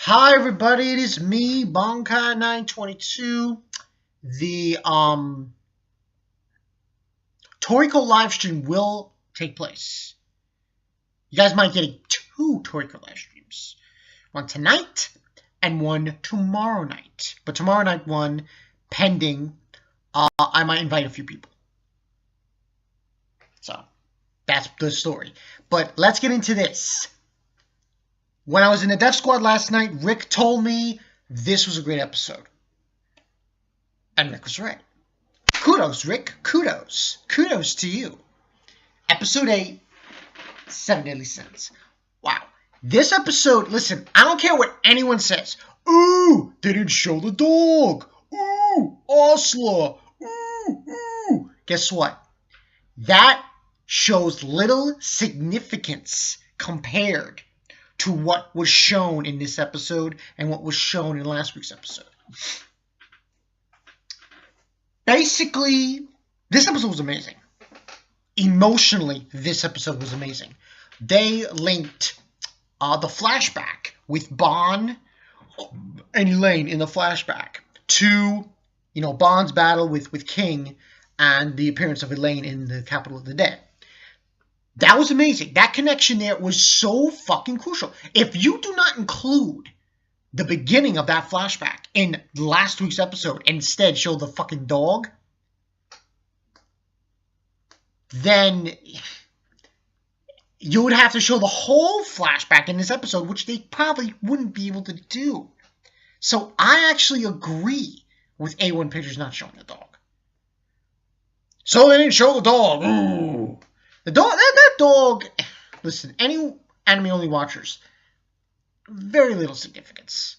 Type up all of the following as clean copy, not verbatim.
Hi everybody, it is me, Bonkai922. The Toriko live stream will take place. You guys might get two Toriko live streams. One tonight and one tomorrow night. But tomorrow night one, pending, I might invite a few people. So, that's the story. But let's get into this. When I was in the Death Squad last night, Rick told me this was a great episode. And Rick was right. Kudos, Rick. Kudos. Kudos to you. Episode 8, 7 Deadly Sins. Wow. This episode, listen, I don't care what anyone says. Ooh, they didn't show the dog. Ooh, Osla. Ooh. Guess what? That shows little significance compared to what was shown in this episode and what was shown in last week's episode. Basically, this episode was amazing. Emotionally, this episode was amazing. They linked the flashback with Bond and Elaine in the flashback to, Bond's battle with King and the appearance of Elaine in the Capital of the Dead. That was amazing. That connection there was so fucking crucial. If you do not include the beginning of that flashback in last week's episode, and instead show the fucking dog, then you would have to show the whole flashback in this episode, which they probably wouldn't be able to do. So I actually agree with A1 Pictures not showing the dog. So they didn't show the dog. Ooh. The dog, that dog, listen, any anime-only watchers, very little significance.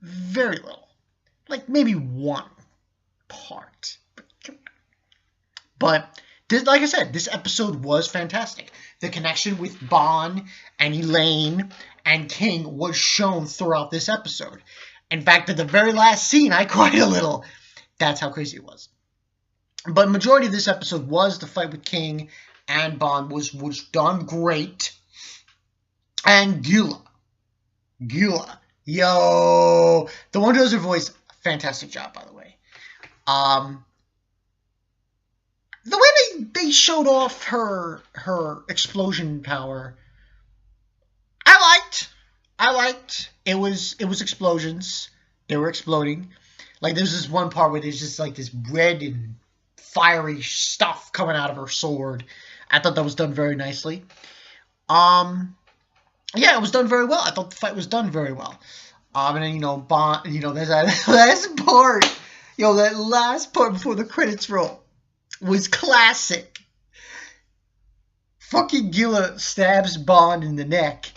Very little. Like, maybe one part. But this, like I said, this episode was fantastic. The connection with Bond and Elaine and King was shown throughout this episode. In fact, at the very last scene, I cried a little. That's how crazy it was. But the majority of this episode was the fight with King and Bond was done great. And Guila, yo, the one who does her voice, fantastic job, by the way. The way they showed off her explosion power, I liked. It was explosions. They were exploding. Like, there's this one part where there's just like this red and fiery stuff coming out of her sword. I thought that was done very nicely. Yeah, it was done very well. I thought the fight was done very well. And then, Bond, there's that last part. That last part before the credits roll was classic. Fucking Guila stabs Bond in the neck.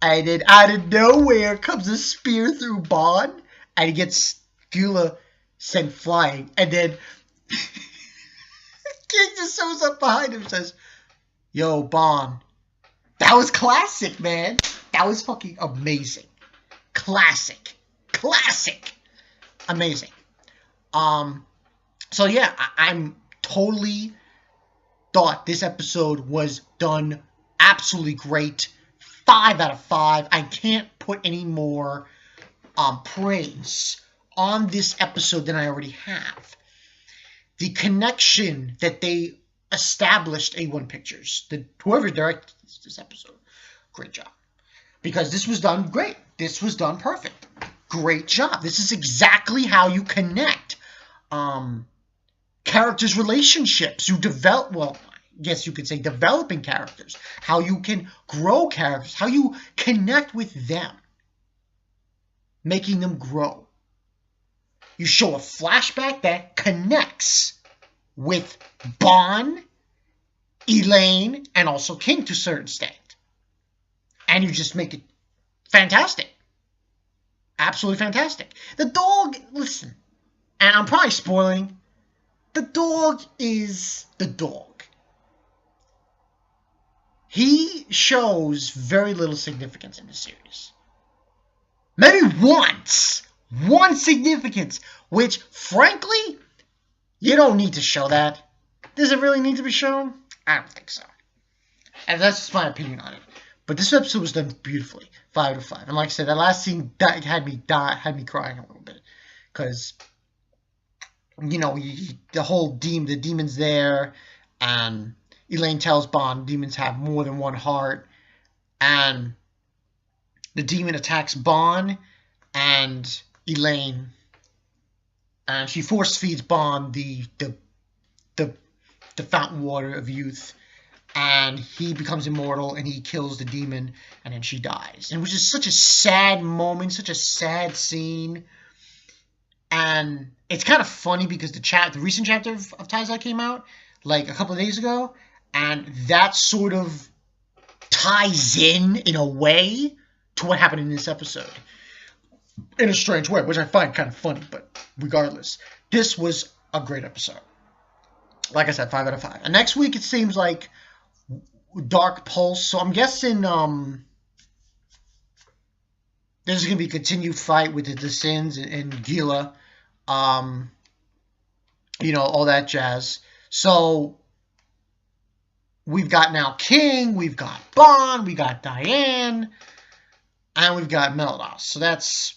And then out of nowhere comes a spear through Bond. And he gets Guila sent flying. And then King just shows up behind him and says, yo, Bond. That was classic, man. That was fucking amazing. Classic. Amazing. So yeah, I'm totally thought this episode was done absolutely great. 5 out of 5. I can't put any more praise on this episode than I already have. The connection that they established, A1 Pictures, whoever directed this episode, great job. Because this was done great. This was done perfect. Great job. This is exactly how you connect characters' relationships. You develop, well, I guess you could say developing characters. How you can grow characters. How you connect with them. Making them grow. You show a flashback that connects with Bond, Elaine, and also King to a certain extent. And you just make it fantastic. Absolutely fantastic. The dog, listen, and I'm probably spoiling, the dog is the dog. He shows very little significance in the series. Maybe once. One significance, which, frankly, you don't need to show that. Does it really need to be shown? I don't think so. And that's just my opinion on it. But this episode was done beautifully, 5 out of 5. And like I said, that last scene that had me crying a little bit, because you know the whole the demon's there, and Elaine tells Bond demons have more than one heart, and the demon attacks Bond and Elaine, and she force feeds Bond the fountain water of youth, and he becomes immortal and he kills the demon, and then she dies. And it was just such a sad moment, such a sad scene. And it's kind of funny because the recent chapter of Taizai came out like a couple of days ago, and that sort of ties in a way to what happened in this episode in a strange way, which I find kind of funny. But regardless, this was a great episode. Like I said, 5 out of 5. And next week it seems like Dark Pulse. So I'm guessing there's going to be a continued fight with the Sins and Guila. You know, all that jazz. So we've got now King, we've got Bond, we got Diane, and we've got Meldos. So that's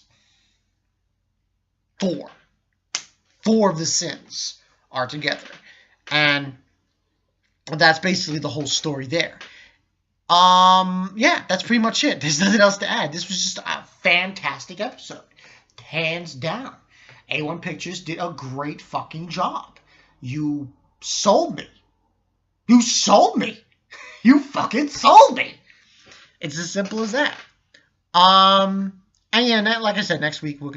4. 4 of the Sins are together. And that's basically the whole story there. Yeah, that's pretty much it. There's nothing else to add. This was just a fantastic episode. Hands down. A1 Pictures did a great fucking job. You sold me. You sold me. You fucking sold me. It's as simple as that. And yeah, like I said, next week we'll...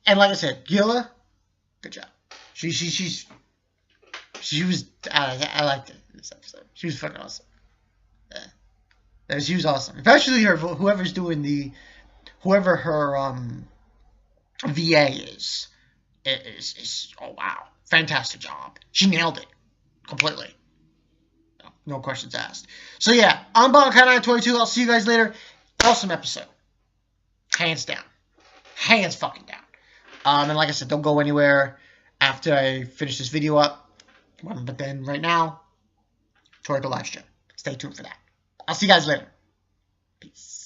And like I said, Guila, good job. She was... I liked it this episode. She was fucking awesome. Yeah. She was awesome. Especially whoever her VA is oh wow, fantastic job. She nailed it completely. No questions asked. So yeah, I'm Bonkai922. I'll see you guys later. Awesome episode. Hands down. Hands fucking down. And like I said, don't go anywhere after I finish this video up. But then right now, toward the live stream. Stay tuned for that. I'll see you guys later. Peace.